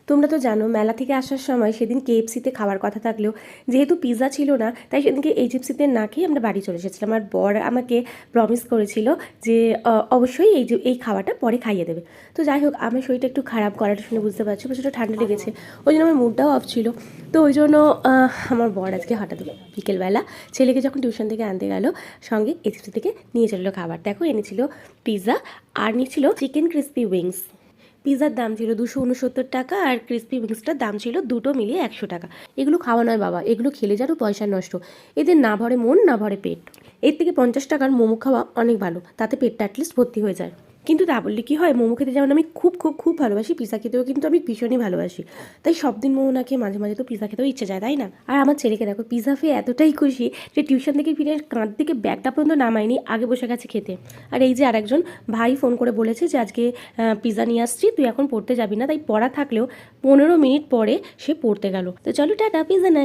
তোমরা তো জানো মেলা থেকে আসার সময় সেদিন কেএফসিতে খাওয়ার কথা থাকলেও যেহেতু পিৎজা ছিল না, তাই সেদিনকে এইচএফসিতে না খেয়ে আমরা বাড়ি চলে এসেছিলাম। আর বর আমাকে প্রমিস করেছিল যে অবশ্যই এই খাওয়াটা পরে খাইয়ে দেবে। তো যাই হোক, আমার শরীরটা একটু খারাপ, গলাটা শুনে বুঝতে পারছি, প্রচুর ঠান্ডা লেগেছে, ওই জন্য আমার মুডটাও অফ ছিল। তো ওই জন্য আমার বর আজকে হঠাৎ বিকেলবেলা ছেলেকে যখন টিউশন থেকে আনতে গেল, সঙ্গে এইচএফসি থেকে নিয়ে চললো খাবার। দেখো, এনেছিল পিৎজা আর নিয়েছিল চিকেন ক্রিস্পি উইংস। পিৎজার দাম ছিল 269 টাকা, আর ক্রিস্পি উইংসটার দাম ছিল দুটো মিলিয়ে 100 টাকা। এগুলো খাওয়া নয় বাবা, এগুলো খেলে যেন পয়সা নষ্ট। এদের না ভরে মন, না ভরে পেট। এর থেকে 50 টাকার মোমো খাওয়া অনেক ভালো, তাতে পেটটা অ্যাটলিস্ট ভর্তি হয়ে যায়। কিন্তু তা বললে কি হয়, মোমো খেতে যেমন আমি খুব খুব খুব ভালোবাসি, পিৎজা খেতেও কিন্তু আমি ভীষণই ভালোবাসি। তাই সব দিন মোমো না খেয়ে মাঝে মাঝে তো পিৎজা খেতেও ইচ্ছে যায়, তাই না? আর আমার ছেলেকে দেখো, পিৎজা খেয়ে এতটাই খুশি যে টিউশন থেকে ফিরে কাঁধ থেকে ব্যাগটা পর্যন্ত নামায়নি, আগে বসে গেছে খেতে। আর এই যে আরেকজন ভাই ফোন করে বলেছে যে আজকে পিৎজা নিয়ে আসছি, তুই এখন পড়তে যাবি না। তাই পড়া থাকলেও 15 মিনিট পরে সে পড়তে গেল। তো চলো টাটা, পিৎজা নাই।